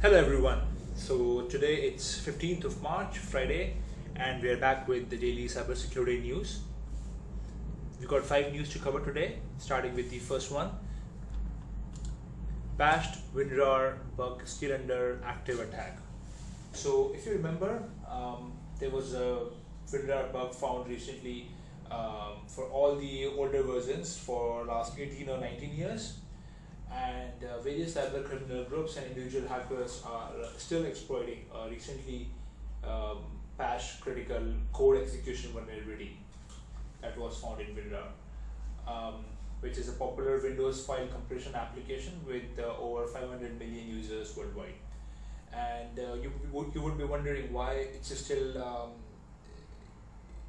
Hello everyone. So today it's 15th of March, Friday, and we are back with the daily cybersecurity news. We've got 5 news to cover today, starting with the first one. Bashed WinRAR bug still under active attack. So if you remember, there was a WinRAR bug found recently for all the older versions for last 18 or 19 years. And various cyber criminal groups and individual hackers are still exploiting recently patched critical code execution vulnerability that was found in WinRAR, which is a popular Windows file compression application with over 500 million users worldwide. And you would be wondering why it's still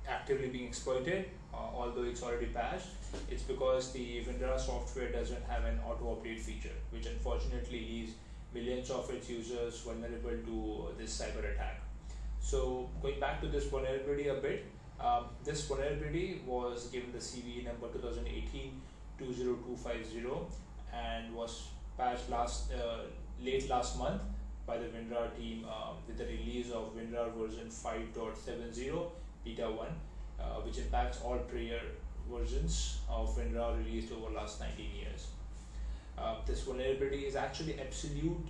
actively being exploited, although it's already patched. It's because the WinRAR software doesn't have an auto update feature, which unfortunately leaves millions of its users vulnerable to this cyber attack. So going back to this vulnerability a bit, this vulnerability was given the CVE number 2018-20250 and was patched late last month by the WinRAR team with the release of WinRAR version 5.70 beta 1, which impacts all prior versions of WinRAR released over the last 19 years. This vulnerability is actually absolute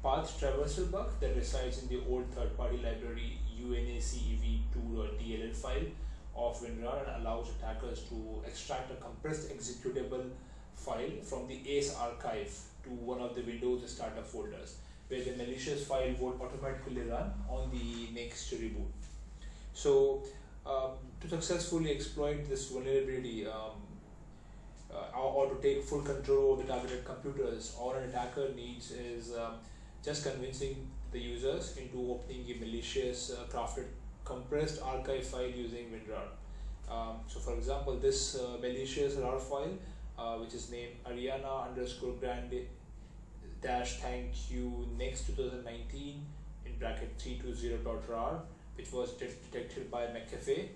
path traversal bug that resides in the old third-party library unacev2.dll file of WinRAR and allows attackers to extract a compressed executable file from the ACE archive to one of the Windows startup folders, where the malicious file would automatically run on the next reboot. So to successfully exploit this vulnerability or to take full control of the targeted computers, all an attacker needs is just convincing the users into opening a malicious crafted compressed archive file using WinRAR. So for example, this malicious RAR file, which is named Ariana_Grande-thank you next 2019 in bracket 320.rar, which was detected by McAfee,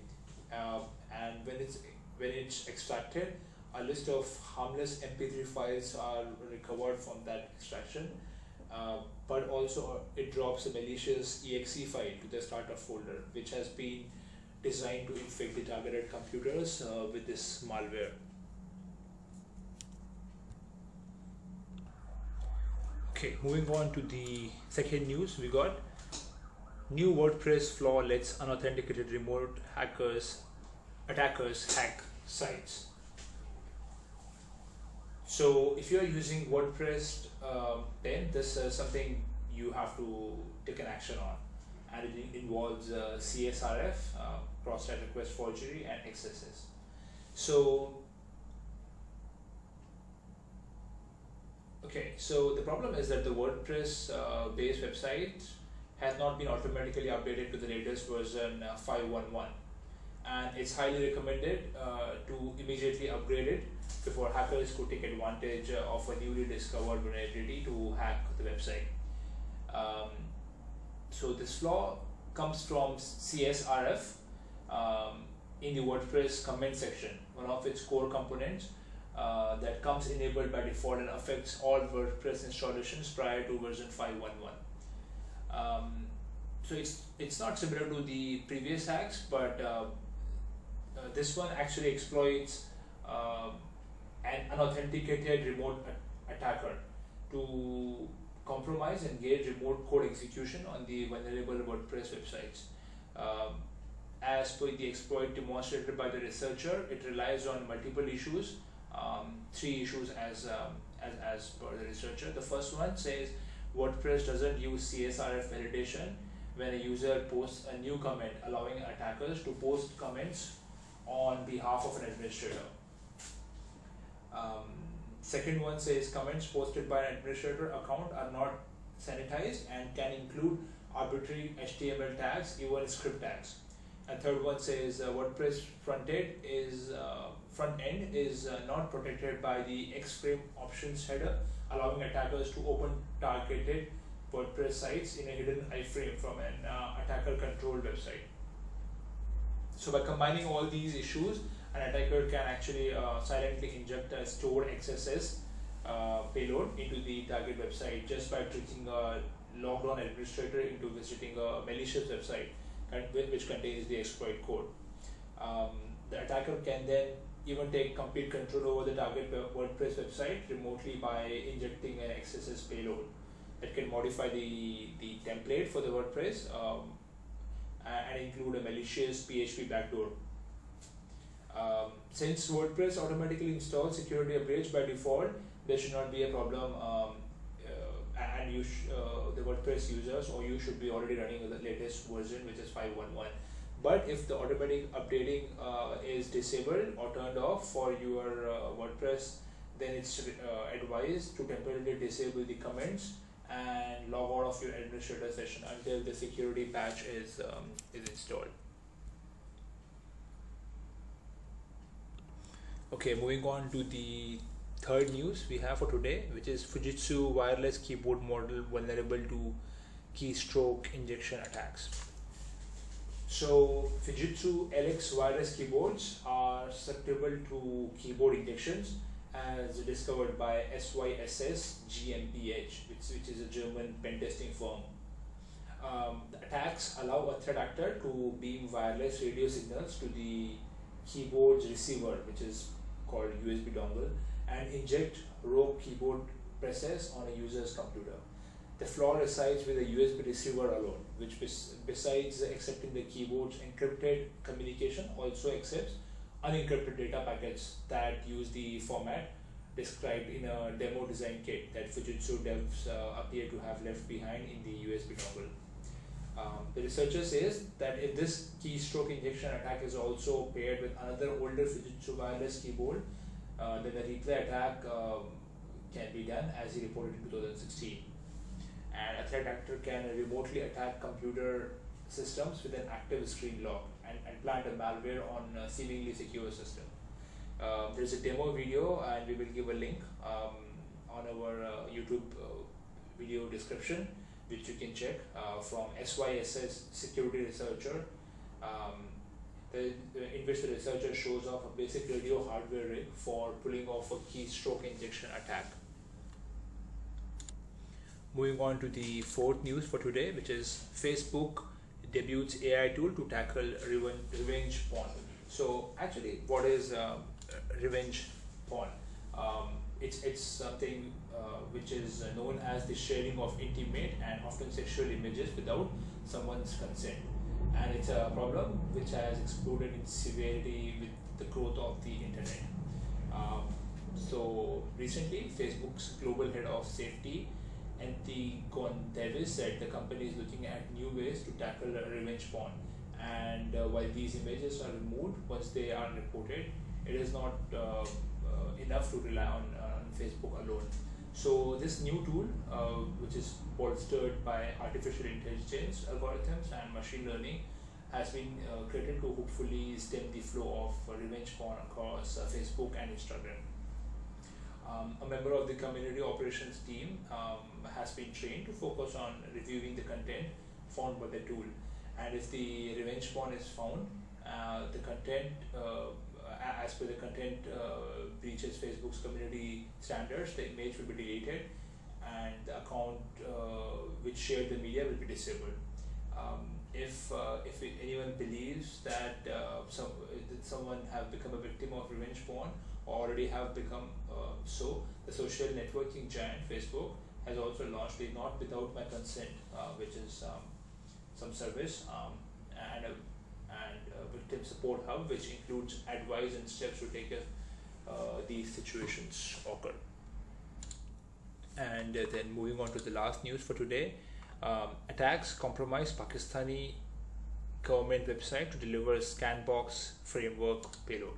and when it's extracted, a list of harmless MP3 files are recovered from that extraction, but also it drops a malicious exe file to the startup folder, which has been designed to infect the targeted computers with this malware. Okay, moving on to the second news, we got new WordPress flaw lets unauthenticated remote attackers hack sites. So if you are using WordPress 10, this is something you have to take an action on, and it involves CSRF, cross-site request forgery, and XSS. So the problem is that the WordPress based website has not been automatically updated to the latest version 5.11, and it's highly recommended to immediately upgrade it before hackers could take advantage of a newly discovered vulnerability to hack the website. So this flaw comes from CSRF in the WordPress comment section, one of its core components that comes enabled by default and affects all WordPress installations prior to version 5.11. So it's not similar to the previous hacks, but this one actually exploits an unauthenticated remote attacker to compromise and gauge remote code execution on the vulnerable WordPress websites. As per the exploit demonstrated by the researcher, it relies on multiple issues, 3 issues as per the researcher. The first one says WordPress doesn't use CSRF validation when a user posts a new comment, allowing attackers to post comments on behalf of an administrator. Second one says comments posted by an administrator account are not sanitized and can include arbitrary HTML tags, even script tags. And third one says WordPress front end is not protected by the X-frame options header, allowing attackers to open targeted WordPress sites in a hidden iframe from an attacker-controlled website. So by combining all these issues, an attacker can actually silently inject a stored XSS payload into the target website just by tricking logged on administrator into visiting a malicious website which contains the exploit code. The attacker can then even take complete control over the target WordPress website remotely by injecting an XSS payload that can modify the template for the WordPress and include a malicious PHP backdoor. Since WordPress automatically installs security updates by default, there should not be a problem, and the WordPress users or you should be already running the latest version, which is 5.1.1. But if the automatic updating is disabled or turned off for your WordPress, then it's advised to temporarily disable the comments and log out of your administrator session until the security patch is installed. Okay, moving on to the third news we have for today, which is Fujitsu wireless keyboard model vulnerable to keystroke injection attacks. So Fujitsu LX wireless keyboards are susceptible to keyboard injections as discovered by SYSS GmbH, which is a German pen testing firm. The attacks allow a threat actor to beam wireless radio signals to the keyboard's receiver, which is called USB dongle, and inject rogue keyboard presses on a user's computer. The flaw resides with a USB receiver alone, which besides accepting the keyboard's encrypted communication, also accepts unencrypted data packets that use the format described in a demo design kit that Fujitsu devs appear to have left behind in the USB dongle. The researcher says that if this keystroke injection attack is also paired with another older Fujitsu wireless keyboard, then the replay attack can be done, as he reported in 2016. And a threat actor can remotely attack computer systems with an active screen lock and plant a malware on a seemingly secure system. There's a demo video, and we will give a link on our YouTube video description, which you can check from SYSS security researcher, in which the researcher shows off a basic radio hardware rig for pulling off a keystroke injection attack. Moving on to the fourth news for today, which is Facebook debuts AI tool to tackle revenge porn. So actually, what is revenge porn? It's something which is known as the sharing of intimate and often sexual images without someone's consent, and it's a problem which has exploded in severity with the growth of the internet. So recently, Facebook's global head of safety, Antigone Davis, said the company is looking at new ways to tackle revenge porn, and while these images are removed once they are reported, it is not enough to rely on Facebook alone. So this new tool, which is bolstered by artificial intelligence algorithms and machine learning, has been created to hopefully stem the flow of revenge porn across Facebook and Instagram. A member of the community operations team has been trained to focus on reviewing the content found by the tool, and if the revenge porn is found, the content as per the content breaches Facebook's community standards, the image will be deleted and the account which shared the media will be disabled. If anyone believes that someone have become a victim of revenge porn or already have become so, the social networking giant Facebook has also launched the Not Without My Consent, which is some service and a victim support hub, which includes advice and steps to take if these situations occur. And then moving on to the last news for today, attacks compromise Pakistani government website to deliver Scanbox framework payload.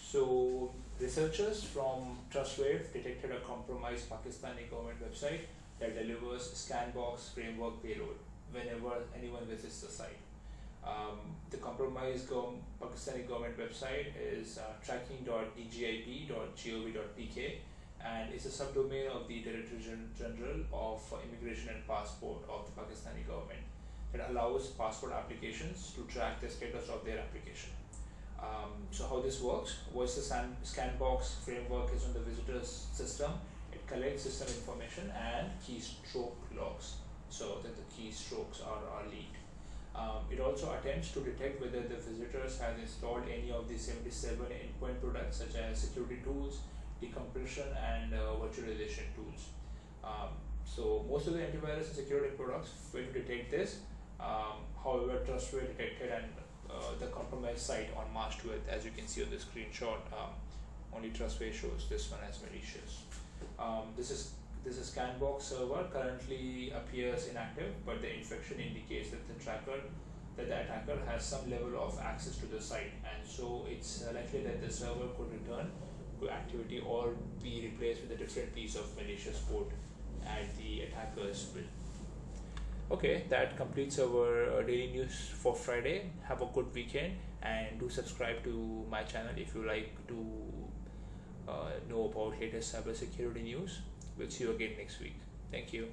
So researchers from Trustwave detected a compromised Pakistani government website that delivers Scanbox framework payload whenever anyone visits the site. The compromised Pakistani government website is tracking.dgip.gov.pk, and it's a subdomain of the Director General of Immigration and Passport of the Pakistani government that allows passport applications to track the status of their application. So how this works? Once the Scanbox framework is on the visitor's system, it collects system information and keystroke log. keystrokes are leaked. It also attempts to detect whether the visitors have installed any of the 77 endpoint products such as security tools, decompression, and virtualization tools. So most of the antivirus and security products fail to detect this. However, Trustware detected and the compromised site on March 12th, as you can see on the screenshot. Only Trustware shows this one as malicious. This is Scanbox server currently appears inactive, but the infection indicates that the attacker has some level of access to the site, and so it's likely that the server could return to activity or be replaced with a different piece of malicious code at the attacker's will. Okay, that completes our daily news for Friday. Have a good weekend and do subscribe to my channel if you like to know about latest cybersecurity news. We'll see you again next week. Thank you.